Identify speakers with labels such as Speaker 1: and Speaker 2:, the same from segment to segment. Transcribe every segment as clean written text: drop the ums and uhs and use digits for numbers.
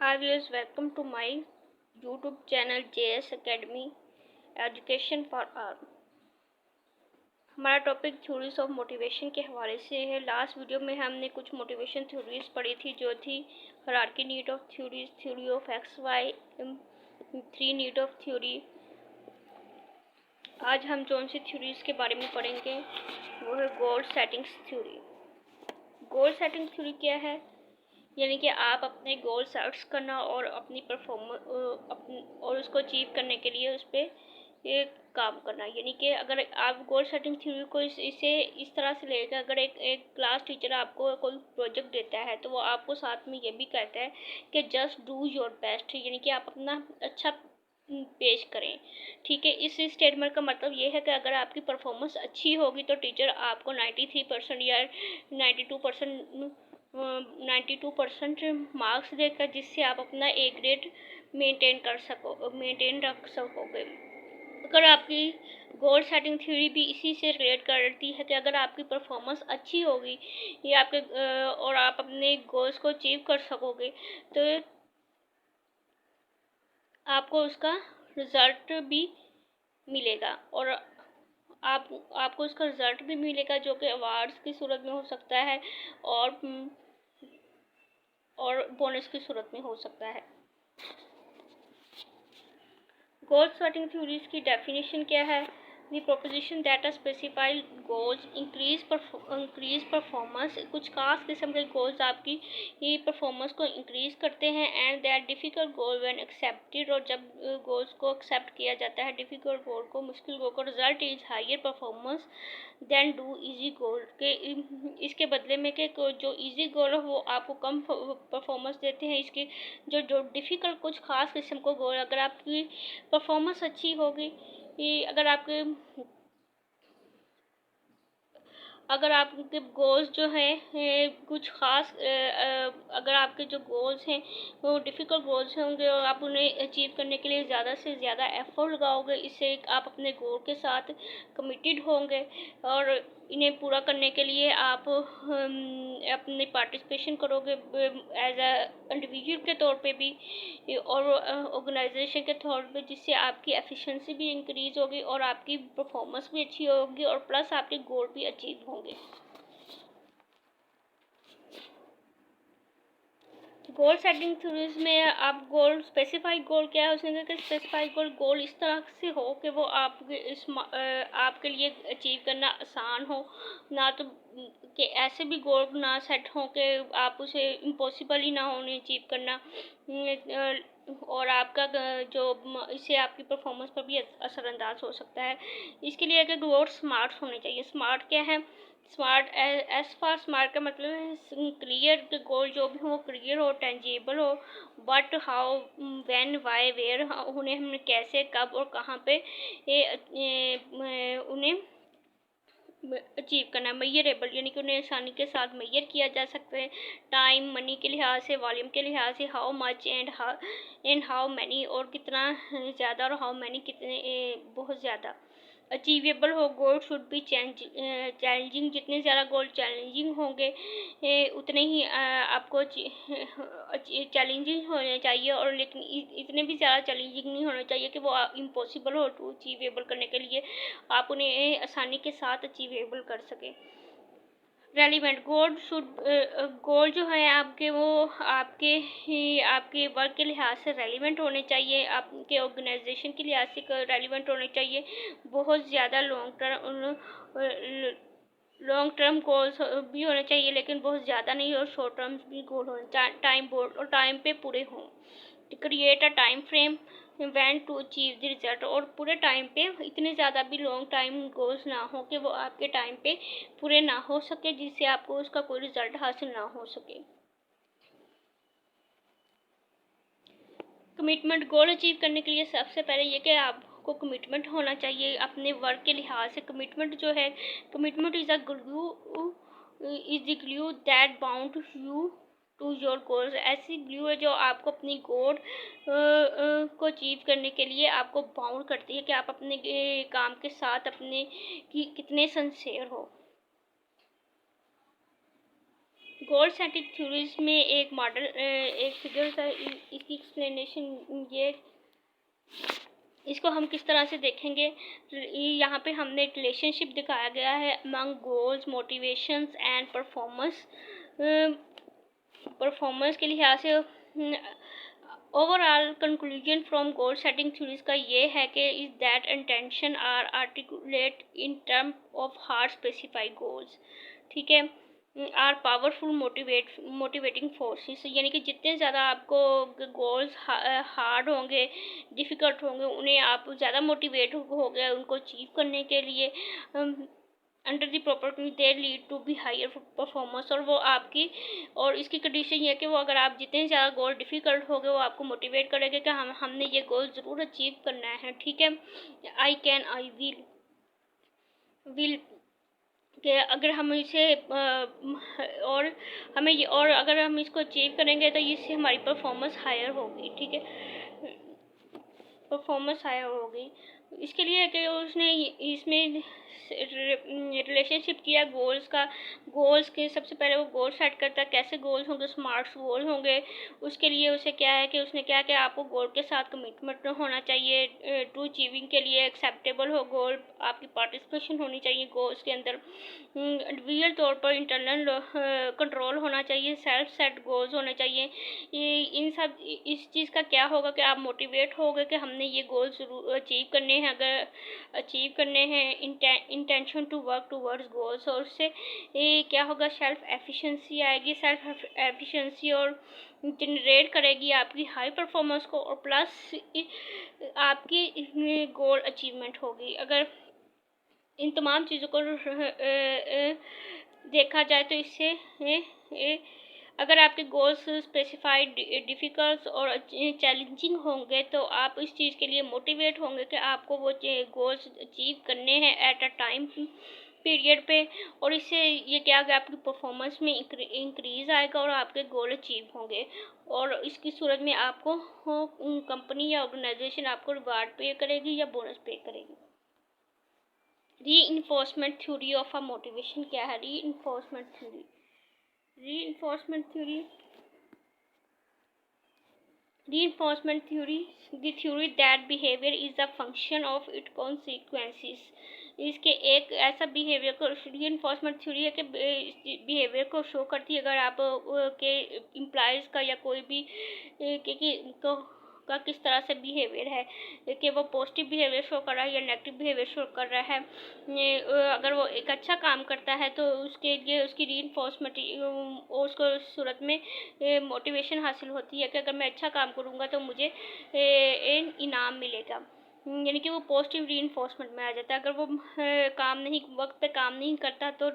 Speaker 1: Hi viewers, welcome to my YouTube channel JS Academy Education for All। हमारा topic theories of motivation के हवाले से है। Last video में हमने कुछ मोटिवेशन थ्योरीज पढ़ी थी, जो थी hierarchy need of theories, theory of X Y, 3 need of theory. आज हम कौन सी थ्योरीज के बारे में पढ़ेंगे, वो है goal settings theory. Goal setting theory क्या है? यानी कि आप अपने गोल सेट्स करना और अपनी परफॉर्मेंस और उसको अचीव करने के लिए उस पर ये काम करना। यानी कि अगर आप गोल सेटिंग थ्योरी को इसे इस तरह से लेकर, अगर एक क्लास टीचर आपको कोई प्रोजेक्ट देता है तो वो आपको साथ में ये भी कहता है कि जस्ट डू योर बेस्ट, यानी कि आप अपना अच्छा पेश करें। ठीक है, इस स्टेटमेंट का मतलब ये है कि अगर आपकी परफॉर्मेंस अच्छी होगी तो टीचर आपको 93% या 92% मार्क्स देकर, जिससे आप अपना ए ग्रेड मेंटेन रख सकोगे। अगर आपकी गोल सेटिंग थ्योरी भी इसी से रिलेट करती है कि अगर आपकी परफॉर्मेंस अच्छी होगी या आपके और आप अपने गोल्स को अचीव कर सकोगे तो आपको उसका रिजल्ट भी मिलेगा, और आपको उसका रिजल्ट भी मिलेगा, जो कि अवार्ड्स की सूरत में हो सकता है और बोनस की सूरत में हो सकता है। गोल सेटिंग थ्योरीज की डेफिनेशन क्या है? The proposition that specified goals increase performance. कुछ खास किस्म के गोल्स आपकी परफॉर्मेंस को इंक्रीज करते हैं। And that difficult goal when accepted, और जब गोल्स को एक्सेप्ट किया जाता है, डिफिकल्ट गोल को, मुश्किल गोल को, result is higher performance than do easy goal के। इसके बदले में कि जो इजी गोल है वो आपको कम परफॉर्मेंस देते हैं। इसके जो डिफ़िकल्ट कुछ ख़ास किस्म को गोल, अगर आपकी परफॉर्मेंस अच्छी होगी, अगर आपके गोल्स जो हैं कुछ ख़ास, अगर आपके जो गोल्स हैं वो डिफ़िकल्ट गोल्स होंगे और आप उन्हें अचीव करने के लिए ज़्यादा से ज़्यादा एफर्ट लगाओगे, इससे आप अपने गोल के साथ कमिटेड होंगे और इन्हें पूरा करने के लिए आप अपने पार्टिसिपेशन करोगे एज अ इंडिविजुअल के तौर पे भी और ऑर्गेनाइजेशन के तौर पे, जिससे आपकी एफिशिएंसी भी इंक्रीज़ होगी और आपकी परफॉर्मेंस भी अच्छी होगी और प्लस आपके गोल भी अचीव होंगे। गोल सेटिंग थ्योरीज में आप गोल स्पेसिफाइड गोल क्या है, उसने कहा कि स्पेसिफाइड गोल इस तरह से हो कि वो आपके लिए अचीव करना आसान हो, ना तो कि ऐसे भी गोल ना सेट हो कि आप उसे इम्पॉसिबल ही ना हो उन्हें अचीव करना, और आपका जो इससे आपकी परफॉर्मेंस पर भी असरअंदाज हो सकता है। इसके लिए अगर गोल स्मार्ट होने चाहिए। स्मार्ट क्या है? स्मार्ट, एज फार स्मार्ट का मतलब है क्लियर। गोल जो भी हो वो क्लियर हो, टेंजिबल हो, but how, when, why, where, उन्हें हमने कैसे, कब और कहाँ पे उन्हें अचीव करना है। मेजरेबल, यानी कि उन्हें आसानी के साथ मेजर किया जा सकता है। टाइम, मनी के लिहाज से, वॉल्यूम के लिहाज से, how much and how many, और कितना ज़्यादा और हाउ मैनी कितने बहुत ज़्यादा। अचीवेबल हो, गोल शुड बी चैलेंजिंग, जितने ज़्यादा गोल चैलेंजिंग होंगे उतने ही आपको चैलेंजिंग होने चाहिए, और लेकिन इतने भी ज़्यादा चैलेंजिंग नहीं होने चाहिए कि वो इम्पॉसिबल हो टू अचीवेबल करने के लिए, आप उन्हें आसानी के साथ अचीवेबल कर सकें। रेलिवेंट गोल जो है आपके, वो आपके वर्क के लिहाज से रेलिवेंट होने चाहिए, आपके ऑर्गेनाइजेशन के लिहाज से रेलिवेंट होने चाहिए। बहुत ज़्यादा लॉन्ग टर्म गोल्स भी होने चाहिए, लेकिन बहुत ज़्यादा नहीं, और शॉर्ट टर्म भी गोल होने, टाइम बोर्ड और टाइम पे पूरे हों। Create a time frame when to achieve the result, और पूरे टाइम पे इतने ज़्यादा भी लॉन्ग टाइम गोल्स ना हो कि वो आपके टाइम पे पूरे ना हो सके, जिससे आपको उसका कोई रिजल्ट हासिल ना हो सके। कमिटमेंट, गोल अचीव करने के लिए सबसे पहले ये कि आपको कमिटमेंट होना चाहिए अपने वर्क के लिहाज से। कमिटमेंट जो है, commitment is the glue that bound you to your goals. ऐसी ग्लू है जो आपको अपनी गोल को अचीव करने के लिए आपको बाउंड करती है कि आप अपने काम के साथ अपने कितने सिंसियर हो। गोल सेटिंग थ्योरीज में एक मॉडल एक फिगर था, इसकी एक्सप्लेनेशन ये, इसको हम किस तरह से देखेंगे। यहाँ पे हमने रिलेशनशिप दिखाया गया है among goals, motivations and performance के लिहाज से। Overall conclusion from goal setting theories का ये है कि is that intention are articulate in term of hard specified goals, ठीक है, आर पावरफुल मोटिवेटिंग फोर्सेस, यानी कि जितने ज़्यादा आपको गोल्स हार्ड होंगे, डिफ़िकल्ट होंगे, उन्हें आप ज़्यादा मोटिवेट होगे उनको अचीव करने के लिए। Under the proper they lead to be higher performance, और वो आपकी, और इसकी कंडीशन ये है कि वो अगर आप जितने ज़्यादा गोल डिफ़िकल्ट होगे वो आपको मोटिवेट करेंगे कि हमने ये गोल ज़रूर अचीव करना है, ठीक है। आई कैन, आई विल कि अगर हम इसे और हमें ये, और अगर हम इसको अचीव करेंगे तो इससे हमारी परफॉर्मेंस हायर होगी, ठीक है, परफॉर्मेंस हायर होगी। इसके लिए कि उसने इसमें रिलेशनशिप किया गोल्स का, गोल्स के सबसे पहले वो गोल सेट करता है, कैसे गोल्स होंगे, स्मार्ट गोल होंगे। उसके लिए उसे क्या है कि उसने क्या कि आपको गोल के साथ कमिटमेंट होना चाहिए, टू अचीविंग के लिए एक्सेप्टेबल हो गोल, आपकी पार्टिसिपेशन होनी चाहिए गोल्स के अंदर, रियल तौर पर इंटरनल कंट्रोल होना चाहिए, सेल्फ सेट गोल्स होने चाहिए। इन सब इस चीज़ का क्या होगा कि आप मोटिवेट होगे कि हमने ये गोल जरूर अचीव करने हैं, अगर अचीव करने हैं, intention to work towards goals, और उससे क्या होगा, सेल्फ एफिशिएंसी आएगी, सेल्फ एफिशिएंसी और जनरेट करेगी आपकी हाई परफॉर्मेंस को, और प्लस आपकी गोल अचीवमेंट होगी। अगर इन तमाम चीज़ों को देखा जाए तो इससे अगर आपके गोल्स स्पेसिफाइड, डिफ़िकल्ट और चैलेंजिंग होंगे तो आप इस चीज़ के लिए मोटिवेट होंगे कि आपको वो गोल्स अचीव करने हैं एट अ टाइम पीरियड पे, और इससे ये क्या होगा, आपकी परफॉर्मेंस में इंक्रीज़ आएगा और आपके गोल अचीव होंगे, और इसकी सूरत में आपको कंपनी या ऑर्गेनाइजेशन आपको रिवार्ड पे करेगी या बोनस पे करेगी। Reinforcement theory of a motivation क्या है? Reinforcement theory, reinforcement theory, reinforcement theory, the theory that behavior is a function of its consequences। इसके एक ऐसा बिहेवियर को रीइंफोर्समेंट थ्योरी है कि बिहेवियर को शो करती है, अगर आप के इम्प्लाइज का या कोई भी का किस तरह से बिहेवियर है, कि वो पॉजिटिव बिहेवियर शो कर रहा है या नेगेटिव बिहेवियर शो कर रहा है। अगर वो एक अच्छा काम करता है तो उसके लिए उसकी रीइंफोर्समेंट उसको सूरत में मोटिवेशन हासिल होती है कि अगर मैं अच्छा काम करूँगा तो मुझे इनाम मिलेगा, यानी कि वो पॉजिटिव रीइंफोर्समेंट में आ जाता है। अगर वो काम नहीं, वक्त पे काम नहीं करता तो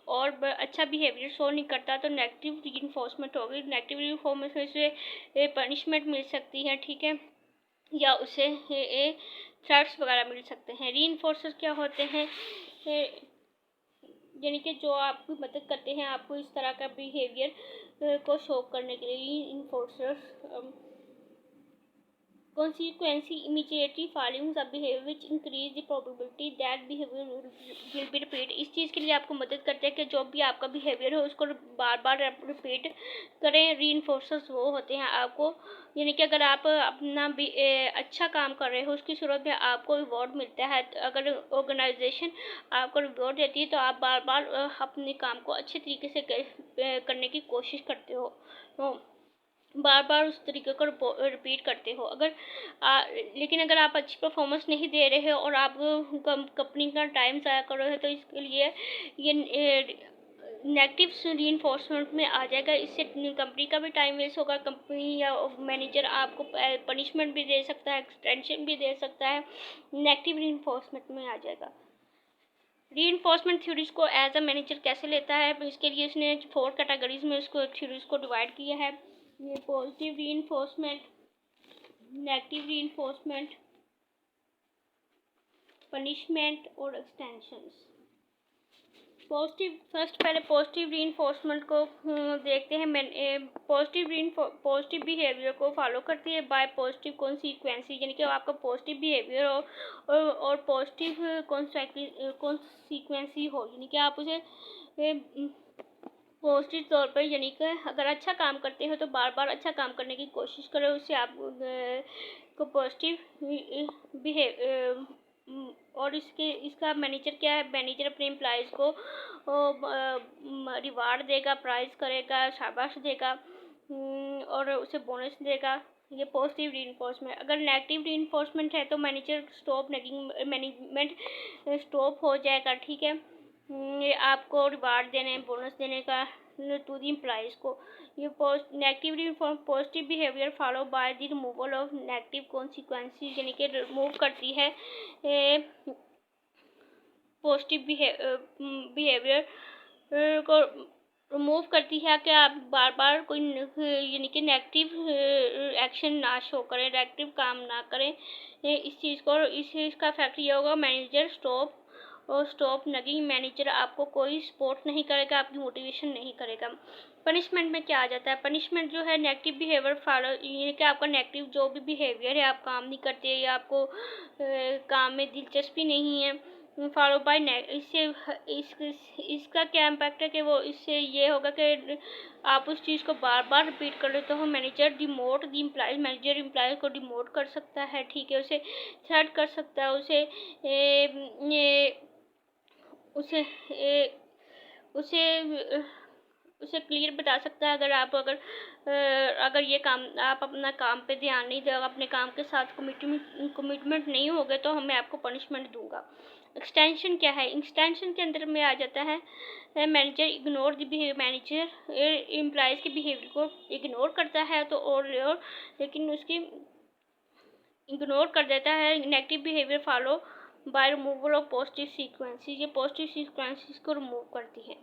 Speaker 1: और अच्छा बिहेवियर शो नहीं करता तो नेगेटिव रीइंफोर्समेंट होगी। नेगेटिव रीइंफोर्समेंट से पनिशमेंट मिल सकती है, ठीक है, या उसे थ्रेट्स वगैरह मिल सकते हैं। रीइंफोर्सर्स क्या होते हैं? यानी कि जो आपकी मदद करते हैं आपको इस तरह का बिहेवियर को शो करने के लिए। रीइंफोर्सर्स consequently immediately following the behavior which increase the probability that behavior will be repeat। इस चीज़ के लिए आपको मदद करते हैं कि जो भी आपका बिहेवियर है उसको बार बार रिपीट करें। रीइंफोर्सर्स वो होते हैं आपको, यानी कि अगर आप अपना भी अच्छा काम कर रहे हो उसकी सूरत में आपको रिवॉर्ड मिलता है। अगर ऑर्गेनाइजेशन आपको रिवॉर्ड देती है तो आप बार बार अपने काम को अच्छे तरीके से करने की कोशिश करते हो, बार बार उस तरीके को रिपीट करते हो। लेकिन अगर आप अच्छी परफॉर्मेंस नहीं दे रहे हो और आप कंपनी का टाइम ज़ाया कर रहे हो तो इसके लिए ये नेगेटिव रीइंफोर्समेंट में आ जाएगा। इससे कंपनी का भी टाइम वेस्ट होगा, कंपनी या मैनेजर आपको पनिशमेंट भी दे सकता है, एक्सटेंशन भी दे सकता है, नेगेटिव रीइंफोर्समेंट में आ जाएगा। रीइंफोर्समेंट थ्योरीज को एज अ मैनेजर कैसे लेता है? इसके लिए इसने 4 कैटेगरीज में उसको थ्योरीज को डिवाइड किया है। ये positive reinforcement, negative reinforcement, punishment और एक्सटेंशंस। फर्स्ट पहले पॉजिटिव रीइंफोर्समेंट को देखते हैं। पॉजिटिव बिहेवियर को फॉलो करती है बाय पॉजिटिव कॉन्सिक्वेंसेस, यानी कि आपका पॉजिटिव बिहेवियर और पॉजिटिव कॉन्सिक्वेंस हो, यानी कि आप उसे पॉजिटिव तौर पर, यानी कि अगर अच्छा काम करते हो तो बार बार अच्छा काम करने की कोशिश करो, उससे आप को पॉजिटिव बिहेव। और इसका मैनेजर क्या है, मैनेजर अपने एम्प्लॉयज़ को रिवार्ड देगा, प्राइज करेगा, शाबाश देगा, और उसे बोनस देगा। ये पॉजिटिव रीइंफोर्समेंट। अगर नेगेटिव रीइंफोर्समेंट है तो manager stop nagging management stop हो जाएगा, ठीक है। ये आपको रिवार्ड देने, बोनस देने का टू दी एम्प्लॉयज़ को। ये negative reinforce positive behaviour follow by the removal of negative consequences, यानी कि रिमूव करती है पॉजिटिव बिहेवियर को रिमूव करती है कि आप बार बार कोई यानी कि नेगेटिव एक्शन ना शो करें, नेगेटिव काम ना करें। इस चीज़ को, इसका इफेक्ट ये होगा, मैनेजर स्टॉप नगिंग, मैनेजर आपको कोई सपोर्ट नहीं करेगा, आपकी मोटिवेशन नहीं करेगा। पनिशमेंट में क्या आ जाता है, पनिशमेंट जो है नेगेटिव बिहेवियर फॉलो, ये कि आपका नेगेटिव जो भी बिहेवियर है, आप काम नहीं करते या आपको काम में दिलचस्पी नहीं है, फॉलो बाय इससे इसका क्या इम्पैक्ट है कि वो इससे ये होगा कि आप उस चीज़ को बार बार रिपीट कर लेते हो। मैनेजर डिमोट दी एम्प्लॉयज, मैनेजर एम्प्लॉयज को डिमोट कर सकता है, ठीक है, उसे थ्रेट कर सकता है, उसे उसे उसे क्लियर बता सकता है, अगर ये काम आप अपना काम पे ध्यान नहीं दोगे, अपने काम के साथ कमिटमेंट नहीं होगे तो मैं आपको पनिशमेंट दूंगा। एक्सटेंशन क्या है, एक्सटेंशन के अंदर में आ जाता है manager ignore the behaviour, manager employees के बिहेवियर को इग्नोर करता है तो और लेकिन उसकी इग्नोर कर देता है। Negative behaviour follow by removal of positive sequences, ये पॉजिटिव सीक्वेंसेस को रिमूव करती है।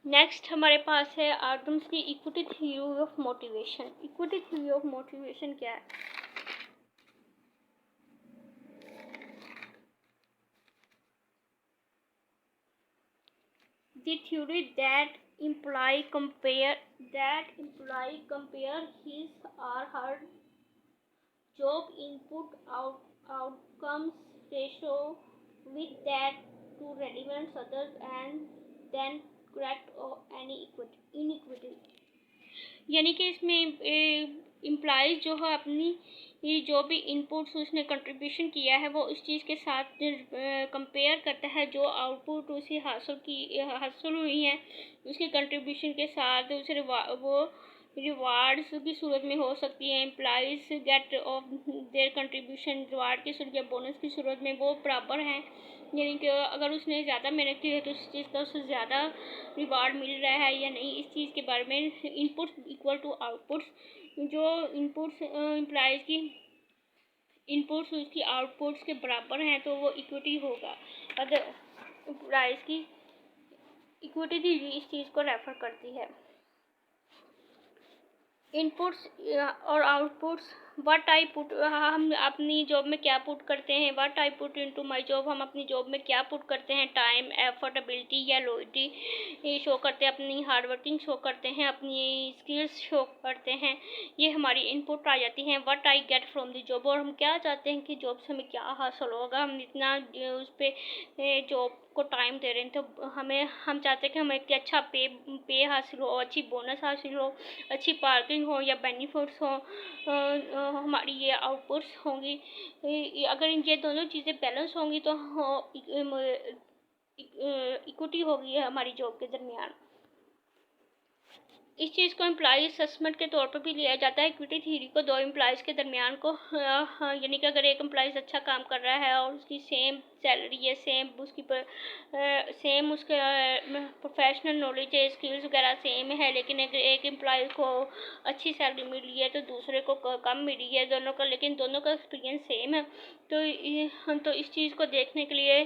Speaker 1: नेक्स्ट हमारे पास है आदम्स की equity theory of motivation. Equity theory of motivation क्या है? The theory that employee compare his or her job input outcomes ratio with that to relevant others and then correct any inequity, यानी कि इसमें employees जो है अपनी ये जो भी इनपुट्स उसने कंट्रीब्यूशन किया है वो इस चीज़ के साथ कंपेयर करता है, जो आउटपुट उसे हासिल हुई है उसके कंट्रीब्यूशन के साथ, उसे वो रिवार्ड्स की सूरत में हो सकती है, employees get of their contribution reward की सूरत या बोनस की सूरत में वो बराबर हैं, यानी कि अगर उसने ज़्यादा मेहनत की है तो उस चीज़ का उसे ज़्यादा रिवार्ड मिल रहा है या नहीं, इस चीज़ के बारे में। इनपुट्स इक्वल टू आउटपुट्स, जो इनपुट्स एम्प्लॉयज़ की इनपुट्स उसकी आउटपुट्स के बराबर हैं तो वो इक्विटी होगा। अगर एम्प्लॉयज़ की इक्विटी थी इस चीज़ को रेफर करती है। इनपुट्स और आउटपुट्स, व्हाट आई पुट, हम अपनी जॉब में क्या पुट करते हैं, what I put into my job, हम अपनी जॉब में क्या पुट करते हैं, टाइम, एफर्ट, एबिलिटी या लॉयल्टी शो करते हैं, अपनी हार्ड वर्किंग शो करते हैं, अपनी स्किल्स शो करते हैं, ये हमारी इनपुट आ जाती हैं। What I get from the job, और हम क्या चाहते हैं कि जॉब से हमें क्या हासिल होगा, हम इतना उस पर जॉब को टाइम दे रहे हैं तो हम चाहते हैं कि हमें एक अच्छा पे हासिल हो, अच्छी बोनस हासिल हो, अच्छी पार्किंग हो या बेनिफिट्स हो, हमारी ये आउटपुट्स होंगी। अगर ये दोनों चीज़ें बैलेंस होंगी तो इक्विटी होगी हमारी जॉब के दरमियान। इस चीज़ को एम्प्लॉय असेसमेंट के तौर पर भी लिया जाता है। इक्विटी थ्योरी को दो एम्प्लॉयज़ के दरमियान को यानी कि अगर एक एम्प्लॉयज़ अच्छा काम कर रहा है और उसकी सेम सैलरी है, सेम उसके प्रोफेशनल नॉलेज है, स्किल्स वगैरह सेम है, लेकिन अगर एक एम्प्लॉय को अच्छी सैलरी मिली है तो दूसरे को कम मिली है, लेकिन दोनों का एक्सपीरियंस सेम है, तो इस चीज़ को देखने के लिए,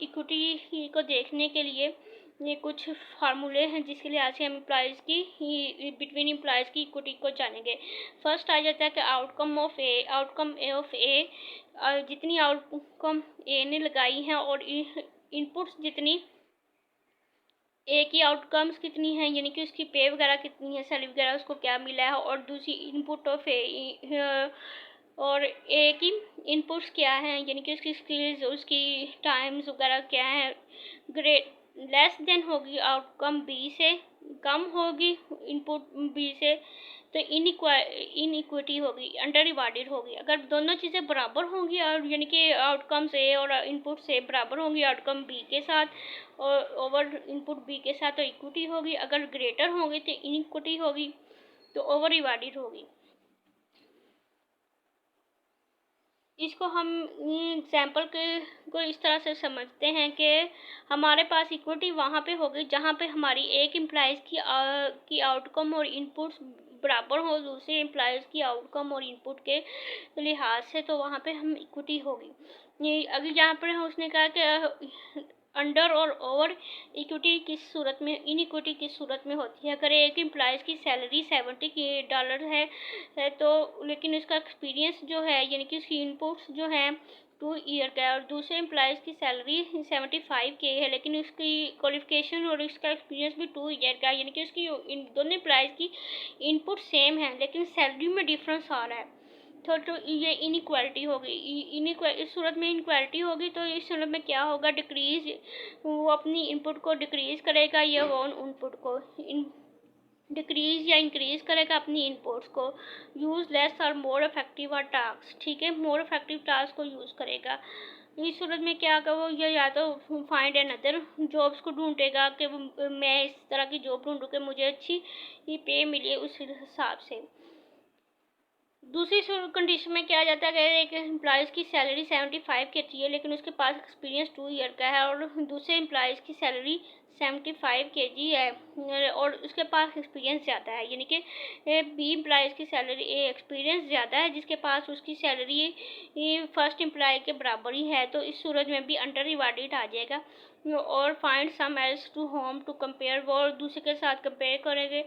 Speaker 1: इक्विटी को देखने के लिए ये कुछ फार्मूले हैं जिसके लिहाज से हम बिटवीन एम्प्लॉयज़ की इक्विटी को जानेंगे। फर्स्ट आ जाता है कि आउटकम ऑफ ए, जितनी आउटकम ए ने लगाई हैं और इनपुट्स जितनी ए की आउटकम्स कितनी हैं, यानी कि उसकी पे वगैरह कितनी है, सैलरी वगैरह उसको क्या मिला है, और दूसरी इनपुट ऑफ ए और ए की इनपुट्स क्या हैं, यानी कि उसकी स्किल्स, उसकी टाइम्स वगैरह क्या है। ग्रेट लेस देन होगी आउटकम बी से, कम होगी इनपुट बी से, तो इनइक्विटी होगी, अंडर रिवार्डेड होगी। अगर दोनों चीज़ें बराबर होंगी और यानी कि आउटकम्स ए और इनपुट से बराबर होंगी आउटकम बी के साथ और ओवर इनपुट बी के साथ, तो इक्विटी होगी। अगर ग्रेटर होगी तो इनइक्विटी होगी, तो ओवर रिवार्डेड होगी। इसको हम एग्जाम्पल के को इस तरह से समझते हैं कि हमारे पास इक्विटी वहाँ पे होगी जहाँ पे हमारी एक एम्प्लॉइज़ की आउटकम और इनपुट्स बराबर हो दूसरे एम्प्लॉइज़ की आउटकम और इनपुट के लिहाज से, तो वहाँ पे हम इक्विटी होगी। ये अगर यहाँ पर उसने कहा कि अंडर और ओवर इक्विटी किस सूरत में, इनइक्विटी किस सूरत में होती है। अगर एक एम्प्लॉइज़ की सैलरी $70 है तो लेकिन उसका एक्सपीरियंस जो है यानी कि उसकी इनपुट्स जो है 2 ईयर का है, और दूसरे एम्प्लॉइज़ की सैलरी 75K है लेकिन उसकी क्वालिफिकेशन और उसका एक्सपीरियंस भी 2 ईयर का है, यानी कि उसकी इन दोनों एम्प्लॉइज़ की इनपुट सेम है लेकिन सैलरी में डिफरेंस आ रहा है। तो ये इनइक्वालिटी होगी। इस सूरत में इनक्वालिटी होगी तो इस सूरत में क्या होगा, डिक्रीज, वो अपनी इनपुट को डिक्रीज करेगा या वो इनपुट को डिक्रीज या इंक्रीज करेगा अपनी इनपुट्स को। यूज लेस और मोर इफेक्टिव और टास्क, ठीक है, मोर इफेक्टिव टास्क को यूज़ करेगा। इस सूरत में क्या होगा, वो ये या तो फाइंड अनदर जॉब्स को ढूंढेगा कि मैं इस तरह की जॉब ढूंढूँ कि मुझे अच्छी पे मिले उस हिसाब से। दूसरी कंडीशन में क्या आ जाता है कि एक एम्प्लॉइज़ की सैलरी 75K है लेकिन उसके पास एक्सपीरियंस 2 ईयर का है, और दूसरे एम्प्लॉइज़ की सैलरी 75 kg है और उसके पास एक्सपीरियंस ज़्यादा है, यानी कि बी एम्प्लॉइज़ की सैलरी एक्सपीरियंस ज़्यादा है जिसके पास उसकी सैलरी फर्स्ट एम्प्लॉय के बराबर ही है, तो इस सूरत में भी अंडर रिवार्डेड आ जाएगा। और find some else to whom to compare, वो दूसरे के साथ कंपेयर करेंगे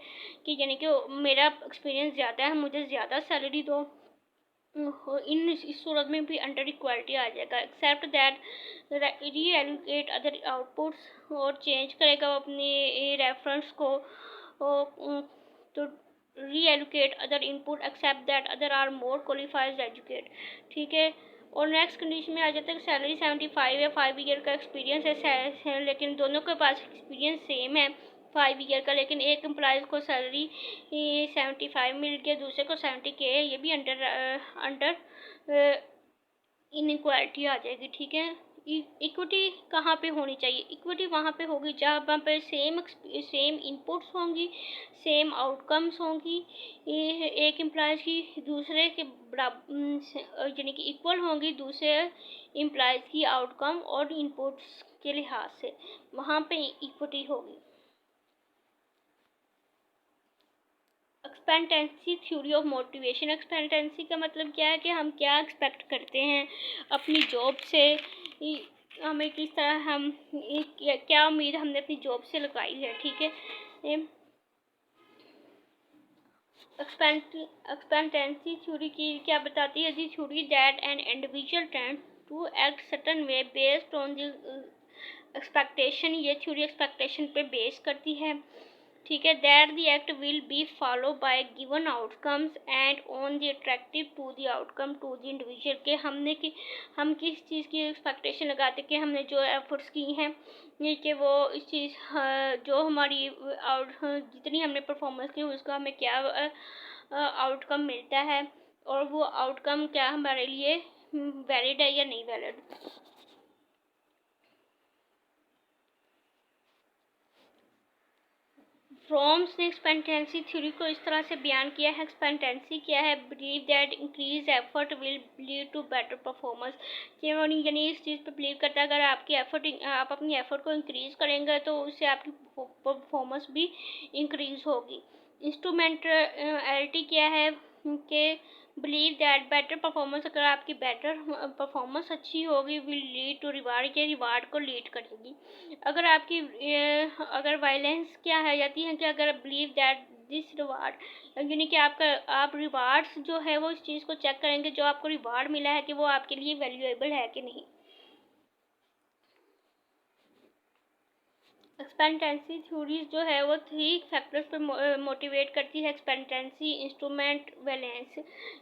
Speaker 1: कि यानी कि मेरा एक्सपीरियंस ज़्यादा है, मुझे ज़्यादा सैलरी दो। इस सूरत में भी अंडर इक्वालिटी आ जाएगा। Accept that reallocate other outputs, और चेंज करेगा वो अपने रेफरेंस को, तो reallocate other input accept that other are more qualified educate, ठीक है। और नेक्स्ट कंडीशन में आ जाता है कि सैलरी 75 है, 5 ईयर का एक्सपीरियंस है लेकिन दोनों के पास एक्सपीरियंस सेम है 5 ईयर का, लेकिन एक एम्प्लॉयज़ को सैलरी 75 मिल गया, दूसरे को 70K है, ये भी अंडर इनइक्वालिटी आ जाएगी, ठीक है। इक्विटी कहाँ पे होनी चाहिए, इक्विटी वहाँ पे होगी जहाँ पे सेम इनपुट्स होंगी, सेम आउटकम्स होंगी, एक एम्प्लॉयज़ की दूसरे के बराबर यानी कि इक्वल होंगी दूसरे एम्प्लॉयज़ की आउटकम और इनपुट्स के लिहाज से, वहाँ पे इक्विटी होगी। Expectancy theory of motivation, expectancy का मतलब क्या है कि हम क्या एक्सपेक्ट करते हैं अपनी जॉब से, हमें किस तरह हम क्या उम्मीद हमने अपनी जॉब से लगाई है, ठीक है। एक्सपेक्टेंसी थ्योरी की क्या बताती है, the theory that an individual tend to act certain way based on the expectation, ये थ्योरी एक्सपेक्टेशन पे बेस करती है, ठीक है। That the act will be follow by given outcomes and on the attractive to the outcome to the individual, के हम किस चीज़ की एक्सपेक्टेशन लगाते कि हमने जो एफर्ट्स की हैं कि वो इस चीज़ जो हमारी जितनी हमने परफॉर्मेंस की उसका हमें क्या आउटकम मिलता है, और वो आउटकम क्या हमारे लिए वैलिड है या नहीं वैलिड। फ्रॉम्स ने एक्सपेक्टेंसी थ्योरी को इस तरह से बयान किया है, एक्सपेक्टेंसी क्या है, believe that increase effort will lead to better performance, यानी इस चीज़ पे बिलीव करता है अगर आप अपनी एफर्ट को इंक्रीज करेंगे तो उससे आपकी परफॉर्मेंस भी इंक्रीज होगी। इंस्ट्रूमेंटलिटी क्या है कि बिलीव दैट बेटर परफॉर्मेंस, अगर आपकी बेटर परफॉर्मेंस अच्छी होगी विल लीड टू रिवार्ड, के रिवार्ड को लीड करेगी। अगर आपकी अगर वायलेंस क्या है जाती है कि अगर बिलीव दैट दिस रिवार्ड, यानी कि आप रिवार्ड्स जो है वो इस चीज़ को चेक करेंगे जो आपको रिवार्ड मिला है कि वो आपके लिए वैल्यूएबल है कि नहीं। एक्सपेक्टेंसी थ्योरीज जो है वो 3 फैक्टर्स पर मोटिवेट करती है। Expectancy, instrument, balance.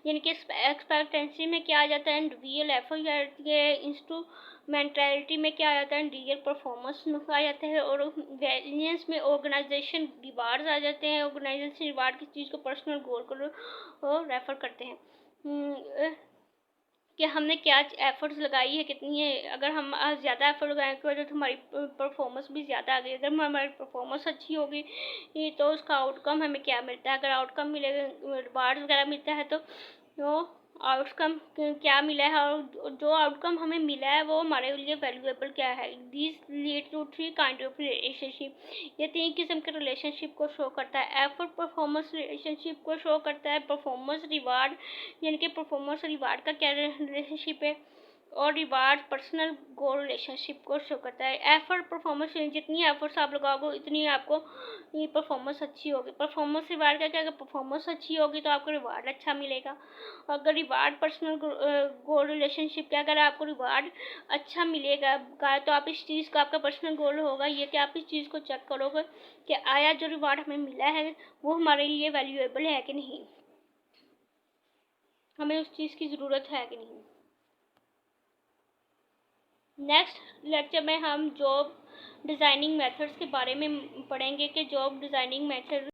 Speaker 1: यानी कि एक्सपेक्टेंसी में क्या आ जाता है, रियल एफर्ट या इंस्ट्रूमेंटलिटी में क्या आ जाता है, रियल परफॉर्मेंस में आ जाता है। और वैलियंस में ऑर्गेनाइजेशन रिवार्ड्स आ जाते हैं। ऑर्गेनाइजेशन रिवार्ड किस चीज़ को, पर्सनल गोल को रेफर करते हैं कि हमने क्या एफर्ट्स लगाई है, कितनी है। अगर हम ज़्यादा एफर्ट लगाएं की वजह से हमारी परफॉर्मेंस भी ज़्यादा आ गई। अगर हमारी परफॉर्मेंस अच्छी होगी तो उसका आउटकम हमें क्या मिलता है, अगर आउटकम मिलेगा, रिवार्ड वगैरह मिलता है तो आउटकम क्या मिला है और जो आउटकम हमें मिला है वो हमारे लिए वैल्यूएबल क्या है। This lead to 3 kind of relationship. ये 3 किस्म के रिलेशनशिप को शो करता है। एफर्ट परफॉर्मेंस रिलेशनशिप को शो करता है। परफॉर्मेंस रिवार्ड यानी कि परफॉर्मेंस रिवार्ड का क्या रिलेशनशिप है। और रिवार्ड पर्सनल गोल रिलेशनशिप को शो करता है। एफर्ट परफॉर्मेंस, जितनी एफर्ट्स आप लगाओगे इतनी आपको ये परफॉर्मेंस अच्छी होगी। परफॉर्मेंस रिवार्ड का क्या, अगर परफॉर्मेंस अच्छी होगी तो आपको रिवार्ड अच्छा मिलेगा। अगर रिवार्ड पर्सनल गोल रिलेशनशिप का, अगर आपको रिवार्ड अच्छा मिलेगा तो आप इस चीज़ का, आपका पर्सनल गोल होगा ये कि आप इस चीज़ को चेक करोगे कि आया जो रिवार्ड हमें मिला है वो हमारे लिए वैल्यूएबल है कि नहीं, हमें उस चीज़ की ज़रूरत है कि नहीं। नेक्स्ट लेक्चर में हम जॉब डिज़ाइनिंग मेथड्स के बारे में पढ़ेंगे कि जॉब डिज़ाइनिंग मेथड